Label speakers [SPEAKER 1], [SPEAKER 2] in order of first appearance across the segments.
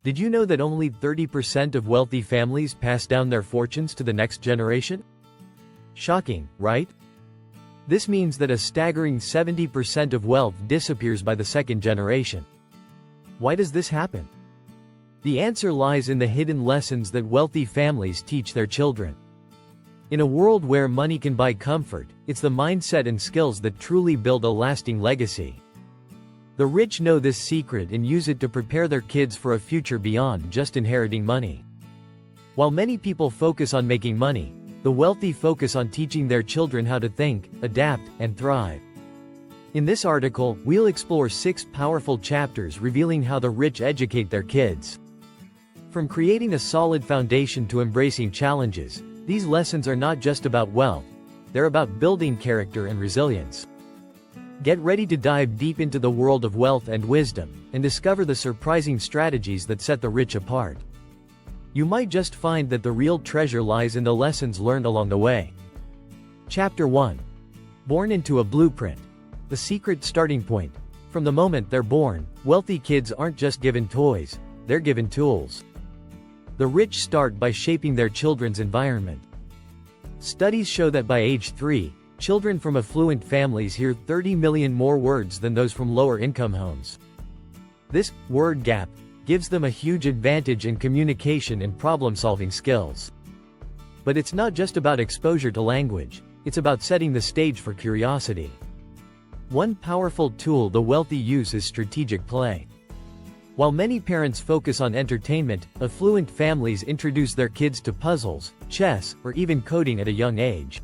[SPEAKER 1] Did you know that only 30% of wealthy families pass down their fortunes to the next generation? Shocking, right? This means that a staggering 70% of wealth disappears by the second generation. Why does this happen? The answer lies in the hidden lessons that wealthy families teach their children. In a world where money can buy comfort, it's the mindset and skills that truly build a lasting legacy. The rich know this secret and use it to prepare their kids for a future beyond just inheriting money. While many people focus on making money, the wealthy focus on teaching their children how to think, adapt, and thrive. In this article, we'll explore 6 powerful chapters revealing how the rich educate their kids. From creating a solid foundation to embracing challenges, these lessons are not just about wealth, they're about building character and resilience. Get ready to dive deep into the world of wealth and wisdom, and discover the surprising strategies that set the rich apart. You might just find that the real treasure lies in the lessons learned along the way. Chapter 1. Born into a blueprint. The secret starting point. From the moment they're born, wealthy kids aren't just given toys, they're given tools. The rich start by shaping their children's environment. Studies show that by age 3, children from affluent families hear 30 million more words than those from lower-income homes. This word gap gives them a huge advantage in communication and problem-solving skills. But it's not just about exposure to language, it's about setting the stage for curiosity. One powerful tool the wealthy use is strategic play. While many parents focus on entertainment, affluent families introduce their kids to puzzles, chess, or even coding at a young age.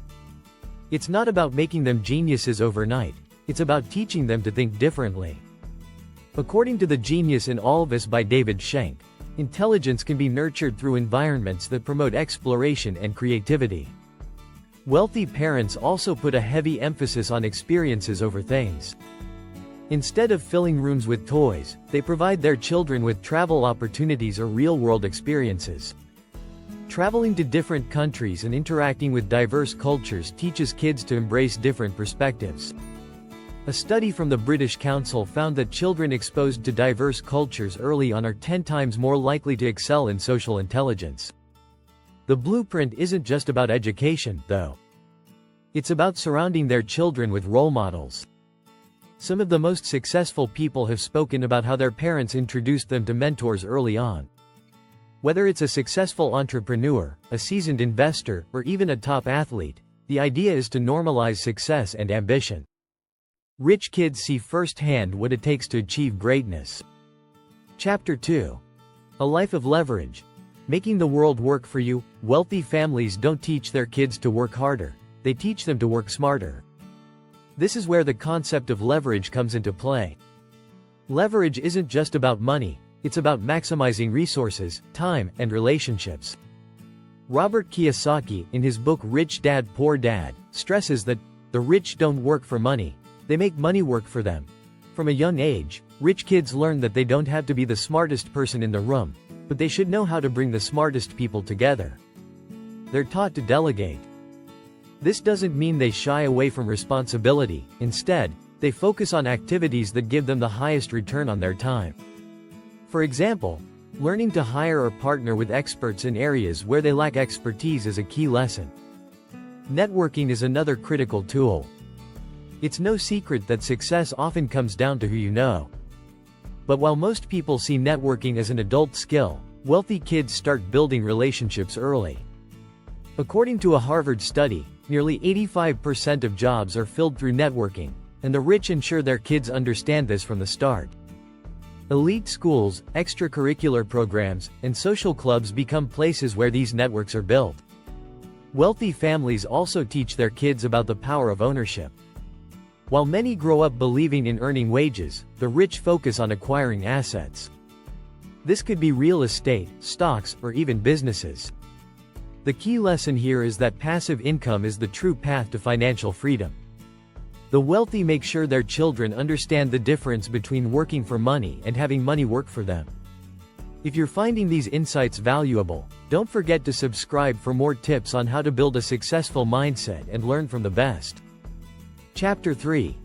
[SPEAKER 1] It's not about making them geniuses overnight, it's about teaching them to think differently. According to The Genius in All of Us by David Schenk, intelligence can be nurtured through environments that promote exploration and creativity. Wealthy parents also put a heavy emphasis on experiences over things. Instead of filling rooms with toys, they provide their children with travel opportunities or real-world experiences. Traveling to different countries and interacting with diverse cultures teaches kids to embrace different perspectives. A study from the British Council found that children exposed to diverse cultures early on are 10 times more likely to excel in social intelligence. The blueprint isn't just about education, though. It's about surrounding their children with role models. Some of the most successful people have spoken about how their parents introduced them to mentors early on. Whether it's a successful entrepreneur, a seasoned investor, or even a top athlete, the idea is to normalize success and ambition. Rich kids see firsthand what it takes to achieve greatness. Chapter 2. A life of leverage. Making the world work for you. Wealthy families don't teach their kids to work harder, they teach them to work smarter. This is where the concept of leverage comes into play. Leverage isn't just about money, it's about maximizing resources, time, and relationships. Robert Kiyosaki, in his book Rich Dad Poor Dad, stresses that the rich don't work for money, they make money work for them. From a young age, rich kids learn that they don't have to be the smartest person in the room, but they should know how to bring the smartest people together. They're taught to delegate. This doesn't mean they shy away from responsibility, instead, they focus on activities that give them the highest return on their time. For example, learning to hire or partner with experts in areas where they lack expertise is a key lesson. Networking is another critical tool. It's no secret that success often comes down to who you know. But while most people see networking as an adult skill, wealthy kids start building relationships early. According to a Harvard study, nearly 85% of jobs are filled through networking, and the rich ensure their kids understand this from the start. Elite schools, extracurricular programs, and social clubs become places where these networks are built. Wealthy families also teach their kids about the power of ownership. While many grow up believing in earning wages, the rich focus on acquiring assets. This could be real estate, stocks, or even businesses. The key lesson here is that passive income is the true path to financial freedom. The wealthy make sure their children understand the difference between working for money and having money work for them. If you're finding these insights valuable, don't forget to subscribe for more tips on how to build a successful mindset and learn from the best. Chapter 3.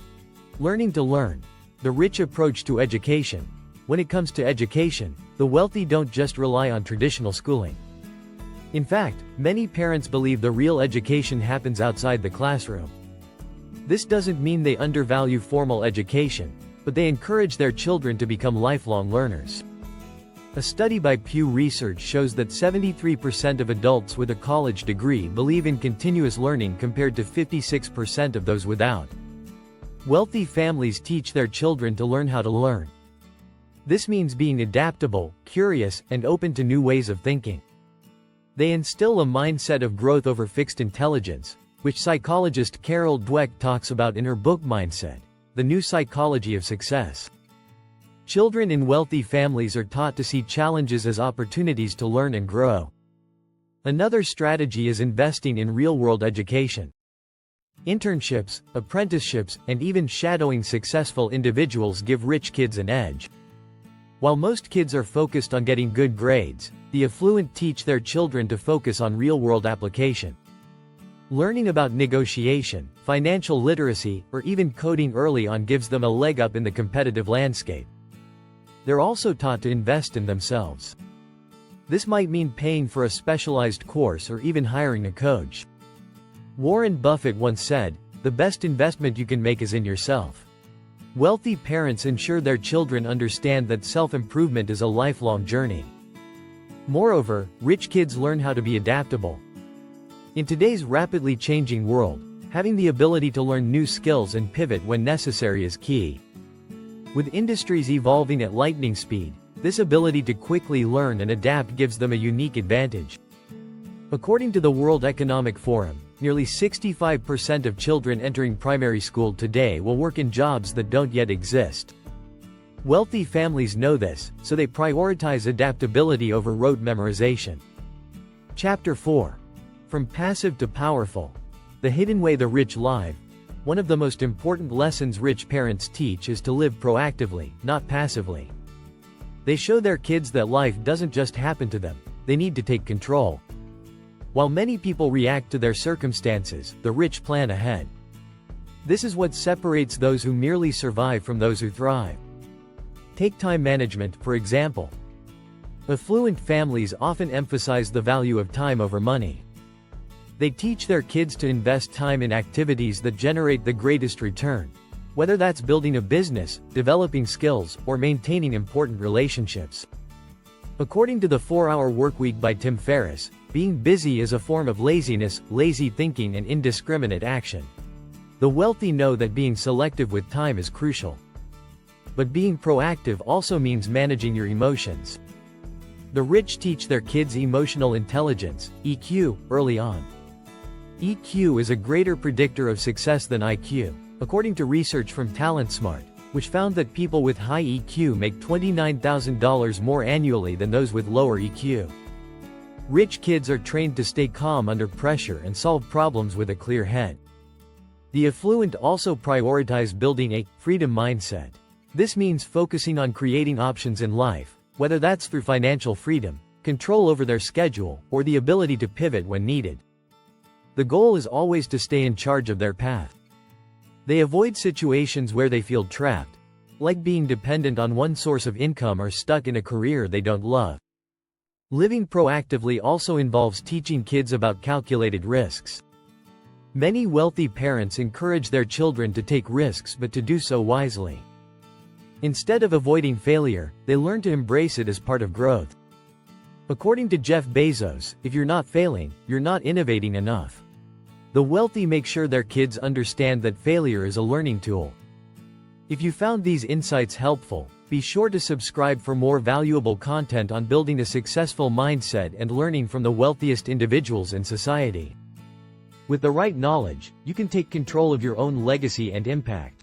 [SPEAKER 1] Learning to learn. The rich approach to education. When it comes to education, the wealthy don't just rely on traditional schooling. In fact, many parents believe the real education happens outside the classroom. This doesn't mean they undervalue formal education, but they encourage their children to become lifelong learners. A study by Pew Research shows that 73% of adults with a college degree believe in continuous learning compared to 56% of those without. Wealthy families teach their children to learn how to learn. This means being adaptable, curious, and open to new ways of thinking. They instill a mindset of growth over fixed intelligence, which psychologist Carol Dweck talks about in her book Mindset: The New Psychology of Success. Children in wealthy families are taught to see challenges as opportunities to learn and grow. Another strategy is investing in real-world education. Internships, apprenticeships, and even shadowing successful individuals give rich kids an edge. While most kids are focused on getting good grades, the affluent teach their children to focus on real-world application. Learning about negotiation, financial literacy, or even coding early on gives them a leg up in the competitive landscape. They're also taught to invest in themselves. This might mean paying for a specialized course or even hiring a coach. Warren Buffett once said, "The best investment you can make is in yourself." Wealthy parents ensure their children understand that self-improvement is a lifelong journey. Moreover, rich kids learn how to be adaptable. In today's rapidly changing world, having the ability to learn new skills and pivot when necessary is key. With industries evolving at lightning speed, this ability to quickly learn and adapt gives them a unique advantage. According to the World Economic Forum, nearly 65% of children entering primary school today will work in jobs that don't yet exist. Wealthy families know this, so they prioritize adaptability over rote memorization. Chapter 4. From Passive to Powerful. The Hidden Way the Rich Live. One of the most important lessons rich parents teach is to live proactively, not passively. They show their kids that life doesn't just happen to them, they need to take control. While many people react to their circumstances, the rich plan ahead. This is what separates those who merely survive from those who thrive. Take time management, for example. Affluent families often emphasize the value of time over money. They teach their kids to invest time in activities that generate the greatest return, whether that's building a business, developing skills, or maintaining important relationships. According to the 4-Hour Workweek by Tim Ferriss, being busy is a form of laziness, lazy thinking, and indiscriminate action. The wealthy know that being selective with time is crucial. But being proactive also means managing your emotions. The rich teach their kids emotional intelligence, EQ, early on. EQ is a greater predictor of success than IQ, according to research from TalentSmart, which found that people with high EQ make $29,000 more annually than those with lower EQ. Rich kids are trained to stay calm under pressure and solve problems with a clear head. The affluent also prioritize building a freedom mindset. This means focusing on creating options in life, whether that's through financial freedom, control over their schedule, or the ability to pivot when needed. The goal is always to stay in charge of their path. They avoid situations where they feel trapped, like being dependent on one source of income or stuck in a career they don't love. Living proactively also involves teaching kids about calculated risks. Many wealthy parents encourage their children to take risks, but to do so wisely. Instead of avoiding failure, they learn to embrace it as part of growth. According to Jeff Bezos, if you're not failing, you're not innovating enough. The wealthy make sure their kids understand that failure is a learning tool. If you found these insights helpful, be sure to subscribe for more valuable content on building a successful mindset and learning from the wealthiest individuals in society. With the right knowledge, you can take control of your own legacy and impact.